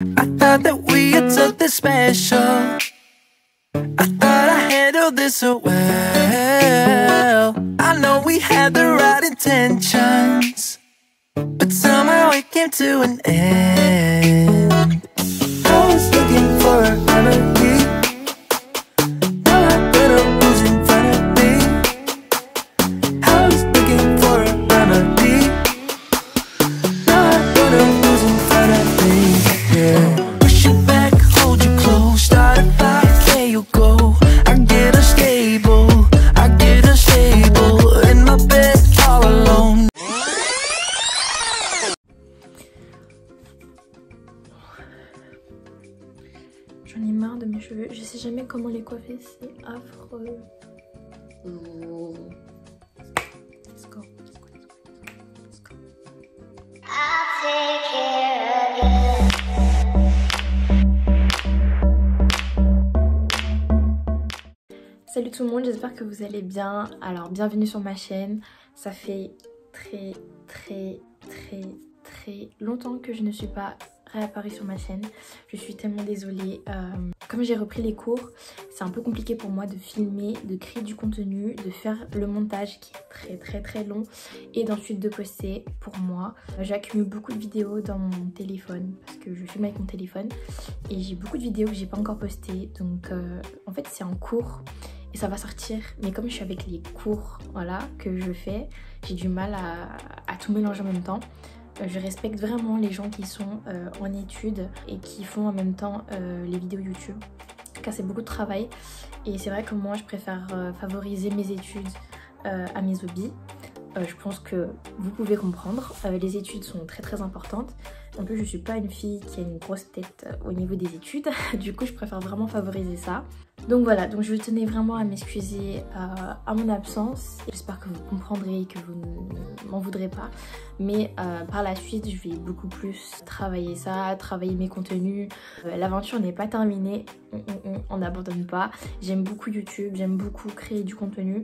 I thought that we had something special. I thought I handled this so well. I know we had the right intentions, but somehow it came to an end. I was looking for a remedy. Now I put a rose in front of me. I was looking for a remedy. Now I put a rose in front of me. Yeah. Push it back, hold you close, start a fire, there you go. I get unstable, I get unstable in my bed all alone. J'en ai marre de mes cheveux, je sais jamais comment les coiffer, c'est affreux. Let's go, let's go, let's go, let's go. I'll take care of you. Salut tout le monde, j'espère que vous allez bien. Alors bienvenue sur ma chaîne. Ça fait très longtemps que je ne suis pas réapparue sur ma chaîne. Je suis tellement désolée. Comme j'ai repris les cours, c'est un peu compliqué pour moi de filmer, de créer du contenu, de faire le montage qui est très long et d'ensuite de poster pour moi. J'accumule beaucoup de vidéos dans mon téléphone parce que je filme avec mon téléphone et j'ai beaucoup de vidéos que j'ai pas encore postées. Donc en fait c'est en cours et ça va sortir, mais comme je suis avec les cours voilà, que je fais, j'ai du mal à tout mélanger en même temps. Je respecte vraiment les gens qui sont en études et qui font en même temps les vidéos YouTube, car c'est beaucoup de travail et c'est vrai que moi je préfère favoriser mes études à mes hobbies. Je pense que vous pouvez comprendre, les études sont très importantes. En plus je suis pas une fille qui a une grosse tête au niveau des études, du coup je préfère vraiment favoriser ça. Donc voilà, donc je tenais vraiment à m'excuser à mon absence. J'espère que vous comprendrez et que vous ne m'en voudrez pas. Mais par la suite, je vais beaucoup plus travailler ça, travailler mes contenus. L'aventure n'est pas terminée, on n'abandonne pas. J'aime beaucoup YouTube, j'aime beaucoup créer du contenu.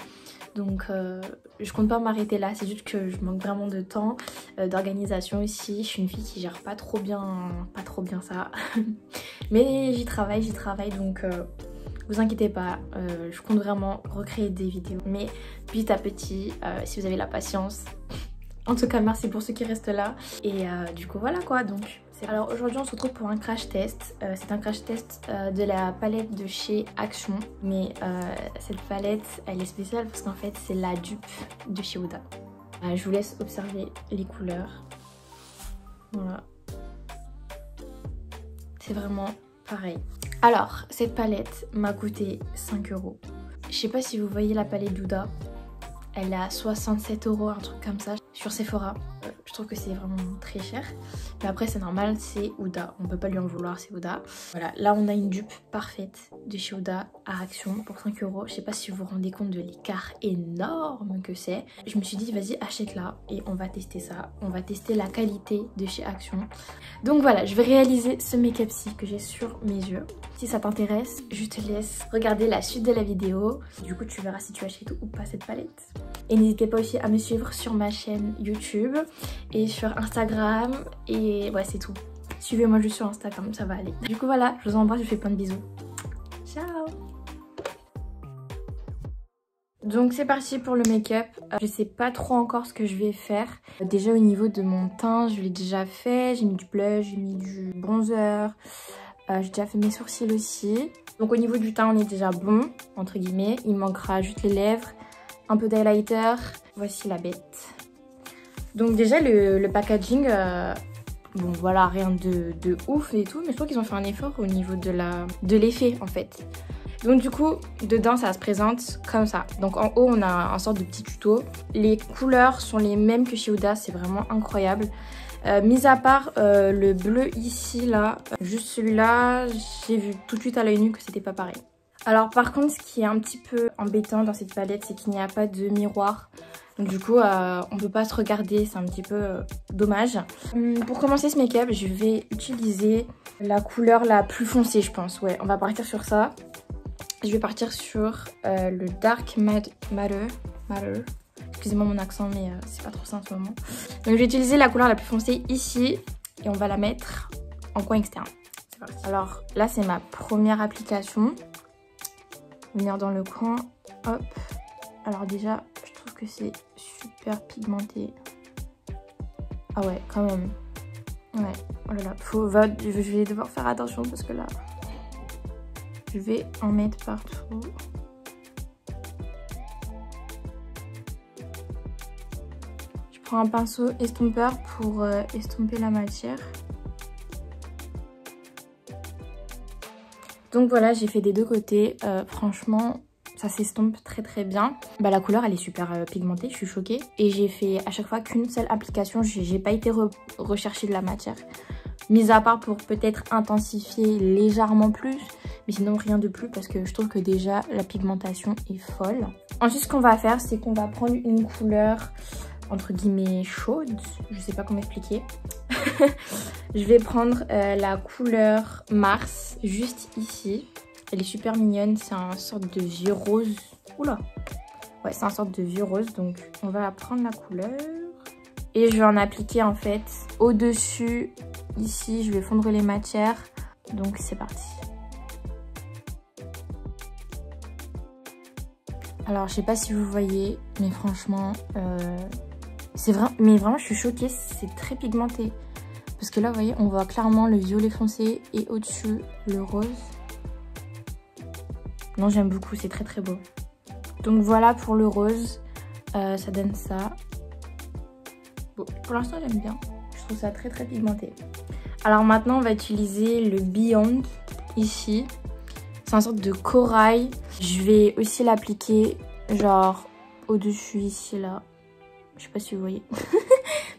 Donc je compte pas m'arrêter là, c'est juste que je manque vraiment de temps, d'organisation aussi. Je suis une fille qui gère pas trop bien ça. Mais j'y travaille donc... vous inquiétez pas, je compte vraiment recréer des vidéos, mais petit à petit, si vous avez la patience. En tout cas, merci pour ceux qui restent là. Et du coup, voilà quoi. Donc, alors aujourd'hui, on se retrouve pour un crash test. C'est un crash test de la palette de chez Action. Mais cette palette, elle est spéciale parce qu'en fait, c'est la dupe de chez Huda. Je vous laisse observer les couleurs. Voilà. C'est vraiment pareil. Alors, cette palette m'a coûté 5 €. Je sais pas si vous voyez la palette d'Huda. Elle est à 67 €, un truc comme ça, sur Sephora. Je trouve que c'est vraiment très cher. Mais après, c'est normal, c'est Huda. On peut pas lui en vouloir, c'est Huda. Voilà, là, on a une dupe parfaite de chez Huda à Action pour 5 €. Je sais pas si vous vous rendez compte de l'écart énorme que c'est. Je me suis dit, vas-y, achète-la et on va tester ça. On va tester la qualité de chez Action. Donc voilà, je vais réaliser ce make-up-ci que j'ai sur mes yeux. Si ça t'intéresse, je te laisse regarder la suite de la vidéo. Du coup, tu verras si tu achètes ou pas cette palette. Et n'hésitez pas aussi à me suivre sur ma chaîne YouTube et sur Instagram. Et ouais, c'est tout. Suivez-moi juste sur Instagram, ça va aller. Du coup, voilà, je vous embrasse, je vous fais plein de bisous. Ciao! Donc c'est parti pour le make-up. Je sais pas trop encore ce que je vais faire. Déjà au niveau de mon teint, je l'ai déjà fait. J'ai mis du blush, j'ai mis du bronzer. J'ai déjà fait mes sourcils aussi. Donc au niveau du teint, on est déjà bon, entre guillemets. Il manquera juste les lèvres, un peu d'highlighter. Voici la bête. Donc déjà le packaging, bon voilà, rien de ouf et tout. Mais je trouve qu'ils ont fait un effort au niveau de l'effet en fait. Donc du coup, dedans ça se présente comme ça. Donc en haut on a un sorte de petit tuto. Les couleurs sont les mêmes que chez Huda, c'est vraiment incroyable. Mis à part le bleu ici là, juste celui-là, j'ai vu tout de suite à l'œil nu que c'était pas pareil. Alors par contre, ce qui est un petit peu embêtant dans cette palette, c'est qu'il n'y a pas de miroir. Donc du coup, on peut pas se regarder, c'est un petit peu dommage. Pour commencer ce make-up, je vais utiliser la couleur la plus foncée, je pense. Ouais, on va partir sur ça. Je vais partir sur le Dark Matter. Excusez-moi mon accent, mais c'est pas trop ça en ce moment. Donc je vais utiliser la couleur la plus foncée ici et on va la mettre en coin externe. parti. Alors là c'est ma première application. Venir dans le coin, hop. Alors déjà, je trouve que c'est super pigmenté. Ah ouais, quand même. Ouais, oh là là, je vais devoir faire attention parce que là, je vais en mettre partout. Je prends un pinceau estompeur pour estomper la matière. Donc voilà, j'ai fait des deux côtés. Franchement, ça s'estompe très très bien. Bah, la couleur, elle est super pigmentée, je suis choquée. Et j'ai fait à chaque fois qu'une seule application. J'ai pas été rechercher de la matière. Mis à part pour peut-être intensifier légèrement plus. Mais sinon, rien de plus parce que je trouve que déjà, la pigmentation est folle. Ensuite, ce qu'on va faire, c'est qu'on va prendre une couleur entre guillemets chaude. Je sais pas comment expliquer. Je vais prendre la couleur Mars, juste ici. Elle est super mignonne, c'est un sorte de vieux rose. Oula. Ouais, c'est un sorte de vieux rose, donc on va prendre la couleur. Et je vais en appliquer en fait au-dessus, ici, je vais fondre les matières. Donc c'est parti. Alors je sais pas si vous voyez, mais franchement, c'est vrai, mais vraiment je suis choquée, c'est très pigmenté. Parce que là, vous voyez, on voit clairement le violet foncé et au-dessus, le rose. Non, j'aime beaucoup, c'est très très beau. Donc voilà pour le rose, ça donne ça. Bon, pour l'instant, j'aime bien. Je trouve ça très très pigmenté. Alors maintenant, on va utiliser le Beyond, ici. C'est une sorte de corail. Je vais aussi l'appliquer, genre, au-dessus, ici, là. Je sais pas si vous voyez.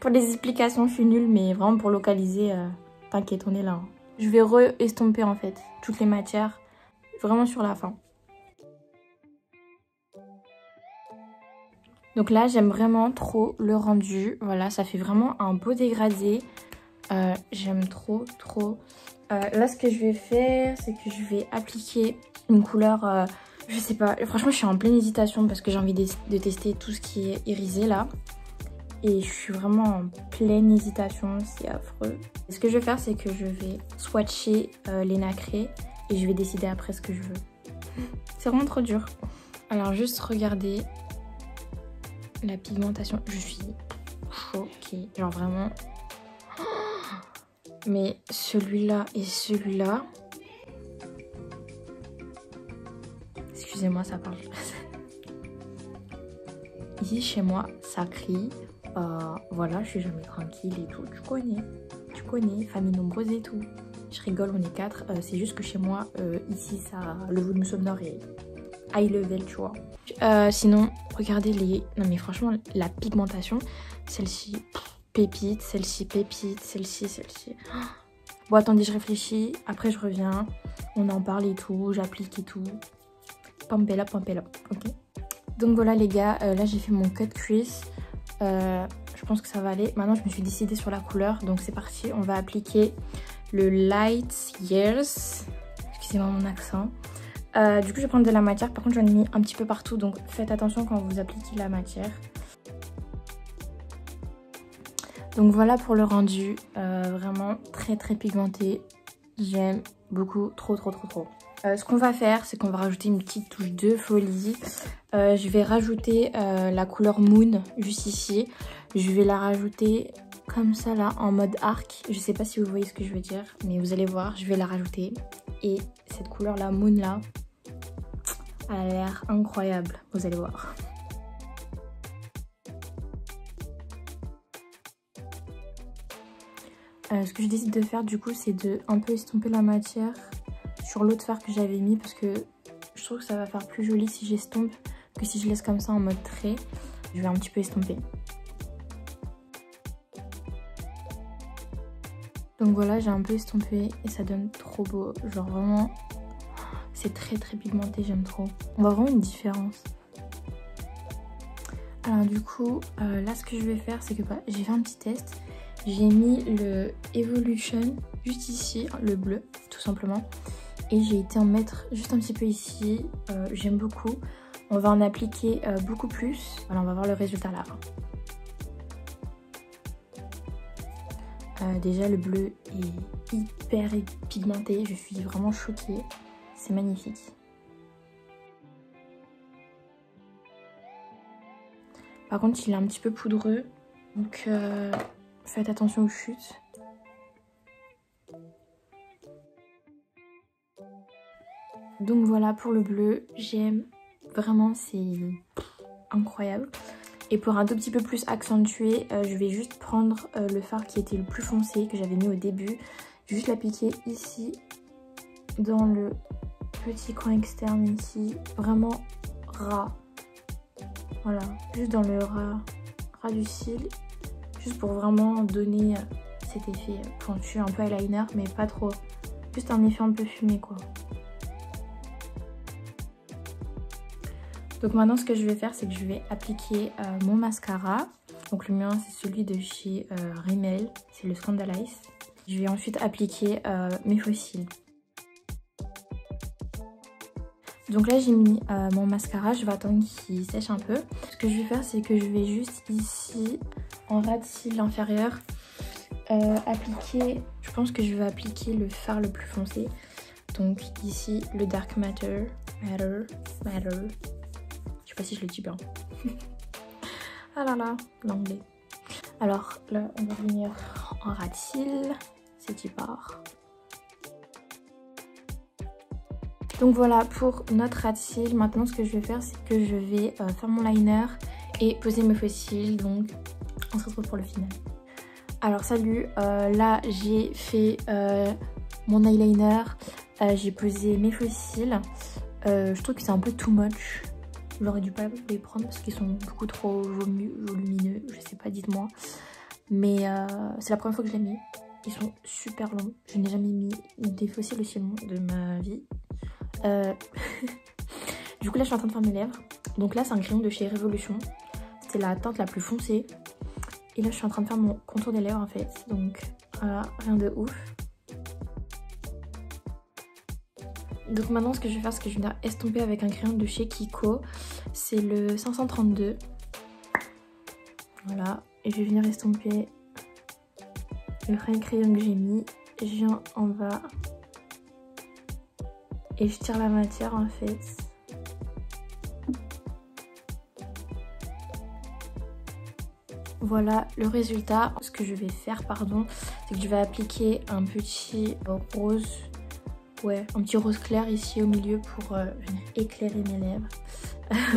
Pour les explications, je suis nulle, mais vraiment pour localiser, t'inquiète, on est là. Hein. Je vais re-estomper en fait toutes les matières, vraiment sur la fin. Donc là, j'aime vraiment trop le rendu. Voilà, ça fait vraiment un beau dégradé. J'aime trop, trop. Là, ce que je vais faire, c'est que je vais appliquer une couleur... je sais pas, franchement, je suis en pleine hésitation parce que j'ai envie de tester tout ce qui est irisé là. Et je suis vraiment en pleine hésitation, c'est affreux. Ce que je vais faire, c'est que je vais swatcher les nacrés et je vais décider après ce que je veux. C'est vraiment trop dur. Alors juste regardez la pigmentation, je suis choquée. Genre vraiment. Mais celui-là et celui-là. Excusez-moi, ça parle. Ici chez moi, ça crie. Voilà, je suis jamais tranquille et tout. Tu connais, famille nombreuse et tout. Je rigole, on est 4. C'est juste que chez moi, ici, ça, le volume sonore est high level, tu vois. Sinon, regardez les... Non mais franchement, la pigmentation, celle-ci, pépite, celle-ci, pépite, celle-ci, celle-ci. Bon, attendez, je réfléchis. Après, je reviens. On en parle et tout. J'applique et tout. Pampella, ok. Donc voilà les gars, là j'ai fait mon cut crease. Je pense que ça va aller. Maintenant je me suis décidée sur la couleur. Donc c'est parti, on va appliquer le Light Years. Excusez-moi mon accent. Du coup je vais prendre de la matière. Par contre j'en ai mis un petit peu partout. Donc faites attention quand vous appliquez la matière. Donc voilà pour le rendu. Vraiment très très pigmenté. J'aime beaucoup, trop. Ce qu'on va faire, c'est qu'on va rajouter une petite touche de folie. Je vais rajouter la couleur Moon juste ici. Je vais la rajouter comme ça là, en mode arc. Je sais pas si vous voyez ce que je veux dire, mais vous allez voir, je vais la rajouter. Et cette couleur là, Moon là, elle a l'air incroyable, vous allez voir. Ce que je décide de faire du coup, c'est de un peu estomper la matière sur l'autre fard que j'avais mis parce que je trouve que ça va faire plus joli si j'estompe que si je laisse comme ça en mode trait. Je vais un petit peu estomper. Donc voilà, j'ai un peu estompé et ça donne trop beau. Genre vraiment, c'est très très pigmenté, j'aime trop. On voit vraiment une différence. Alors du coup, là ce que je vais faire, c'est que j'ai fait un petit test. J'ai mis le Evolution juste ici, le bleu, tout simplement. Et j'ai été en mettre juste un petit peu ici. J'aime beaucoup. On va en appliquer beaucoup plus. Voilà, on va voir le résultat là. Déjà le bleu est hyper pigmenté, je suis vraiment choquée, c'est magnifique. Par contre il est un petit peu poudreux, donc faites attention aux chutes. Donc voilà pour le bleu, j'aime vraiment, c'est incroyable. Et pour un tout petit peu plus accentué, je vais juste prendre le fard qui était le plus foncé, que j'avais mis au début. Juste l'appliquer ici, dans le petit coin externe ici, vraiment ras. Voilà, juste dans le ras du cil, juste pour vraiment donner cet effet pointu, un peu eyeliner, mais pas trop. Juste un effet un peu fumé quoi. Donc maintenant ce que je vais faire, c'est que je vais appliquer mon mascara. Donc le mien c'est celui de chez Rimmel, c'est le Scandalize. Je vais ensuite appliquer mes faux cils. Donc là j'ai mis mon mascara, je vais attendre qu'il sèche un peu. Ce que je vais faire, c'est que je vais juste ici, en ras de cils inférieur, appliquer, je pense que je vais appliquer le fard le plus foncé. Donc ici le Dark Matter. Je sais pas si je le dis bien. Ah là là, l'anglais. Alors là, on va venir en ras de cils, c'est qui part. Donc voilà pour notre ras de cils. Maintenant, ce que je vais faire, c'est que je vais faire mon liner et poser mes faux cils. Donc, on se retrouve pour le final. Alors salut, là j'ai fait mon eyeliner, j'ai posé mes faux cils. Je trouve que c'est un peu too much. J'aurais dû pas les prendre parce qu'ils sont beaucoup trop volumineux, je sais pas, dites-moi. Mais c'est la première fois que je les mets. Ils sont super longs. Je n'ai jamais mis des faux cils aussi longs de ma vie. Du coup là je suis en train de faire mes lèvres. Donc là c'est un crayon de chez Revolution. C'était la teinte la plus foncée. Et là je suis en train de faire mon contour des lèvres en fait. Donc voilà, rien de ouf. Donc maintenant ce que je vais faire, c'est que je vais venir estomper avec un crayon de chez Kiko. C'est le 532. Voilà. Et je vais venir estomper le crayon que j'ai mis. Je viens en bas. Et je tire la matière en fait. Voilà le résultat. Ce que je vais faire, pardon, c'est que je vais appliquer un petit rose. Ouais, un petit rose clair ici au milieu pour venir éclairer mes lèvres.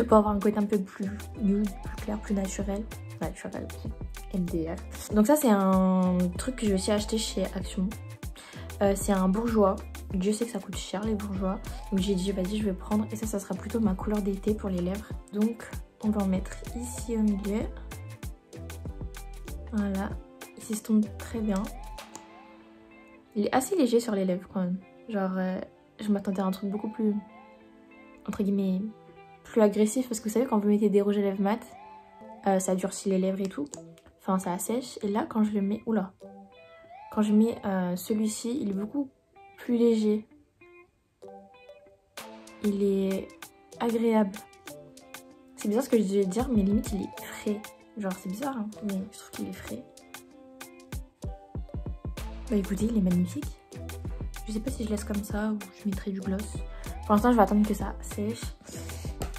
Pour avoir un côté un peu plus nude, plus clair, plus naturel. Naturel, MDF. Donc ça c'est un truc que je vais aussi acheter chez Action. C'est un bourgeois. Dieu sait que ça coûte cher les bourgeois. Donc j'ai dit vas-y je vais prendre. Et ça sera plutôt ma couleur d'été pour les lèvres. Donc on va en mettre ici au milieu. Voilà. Il s'estompe très bien. Il est assez léger sur les lèvres quand même. Genre je m'attendais à un truc beaucoup plus, entre guillemets, plus agressif. Parce que vous savez quand vous mettez des rouges à lèvres mat, ça durcit les lèvres et tout. Enfin ça assèche. Et là quand je le mets, oula, quand je mets celui-ci, il est beaucoup plus léger. Il est agréable. C'est bizarre ce que je vais dire, mais limite il est frais. Genre c'est bizarre hein, mais je trouve qu'il est frais. Bah écoutez, il est magnifique. Je sais pas si je laisse comme ça ou je mettrai du gloss. Pour l'instant je vais attendre que ça sèche.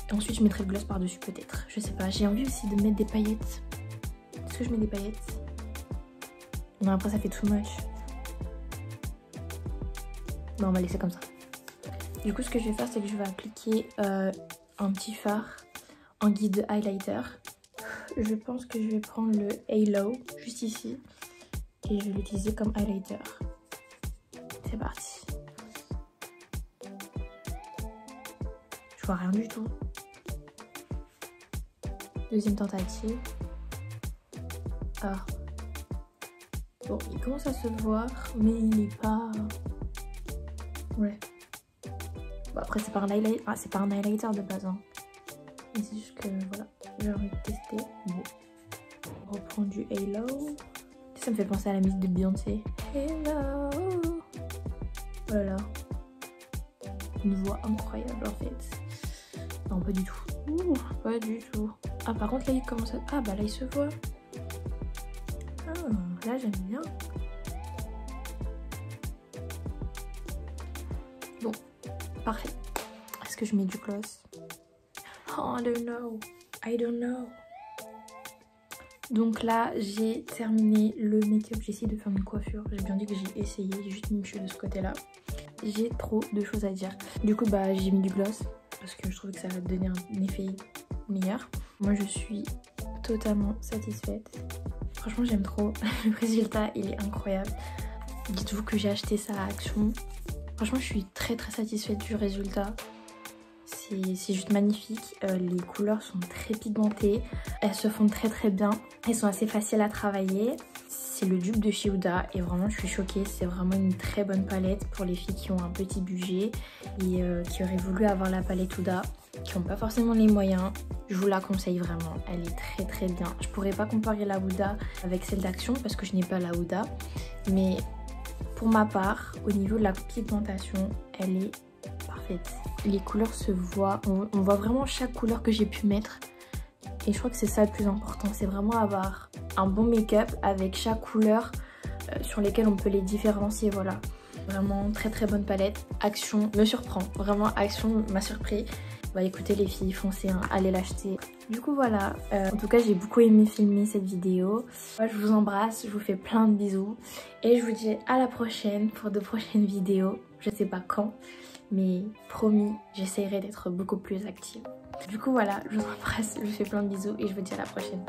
Et ensuite je mettrai le gloss par dessus peut-être. Je sais pas, j'ai envie aussi de mettre des paillettes. Est-ce que je mets des paillettes? Non après ça fait too much. Non on va laisser comme ça. Du coup ce que je vais faire c'est que je vais appliquer un petit fard en guide highlighter. Je pense que je vais prendre le Halo juste ici. Et je vais l'utiliser comme highlighter. C'est parti. Je vois rien du tout. Deuxième tentative. Ah. Bon, il commence à se voir, mais il n'est pas... Ouais. Bon, après, c'est pas un highlighter, c'est pas un highlighter de base. Hein. Mais c'est juste que, voilà, j'ai envie de tester. Bon. On reprend du Halo. Ça me fait penser à la musique de Beyoncé. Hello. Oh là là. Une voix incroyable en fait. Non pas du tout. Ouh, pas du tout. Ah par contre là il commence à... Ah bah là il se voit. Ah là j'aime bien. Bon, parfait. Est-ce que je mets du gloss? Oh, I don't know. Donc là, j'ai terminé le make-up. J'ai essayé de faire une coiffure. J'ai bien dit que j'ai essayé. J'ai juste mis une cheveux de ce côté-là. J'ai trop de choses à dire. Du coup, bah, j'ai mis du gloss parce que je trouve que ça va donner un effet meilleur. Moi, je suis totalement satisfaite. Franchement, j'aime trop. Le résultat, il est incroyable. Dites-vous que j'ai acheté ça à Action. Franchement, je suis très satisfaite du résultat. C'est juste magnifique. Les couleurs sont très pigmentées. Elles se font très bien. Elles sont assez faciles à travailler. C'est le dupe de chez Huda et vraiment je suis choquée. C'est vraiment une très bonne palette pour les filles qui ont un petit budget et qui auraient voulu avoir la palette Huda, qui n'ont pas forcément les moyens. Je vous la conseille vraiment. Elle est très bien. Je pourrais pas comparer la Huda avec celle d'Action parce que je n'ai pas la Huda. Mais pour ma part, au niveau de la pigmentation, elle est parfaite. Les couleurs se voient, on voit vraiment chaque couleur que j'ai pu mettre et je crois que c'est ça le plus important, c'est vraiment avoir un bon make-up avec chaque couleur sur lesquelles on peut les différencier, voilà. Vraiment très bonne palette. Action me surprend, vraiment Action m'a surpris. Bah écoutez les filles, foncez, hein, allez l'acheter. Du coup voilà, en tout cas j'ai beaucoup aimé filmer cette vidéo. Moi, je vous embrasse, je vous fais plein de bisous et je vous dis à la prochaine pour de prochaines vidéos. Je sais pas quand, mais promis, j'essaierai d'être beaucoup plus active. Du coup voilà, je vous embrasse, je vous fais plein de bisous et je vous dis à la prochaine.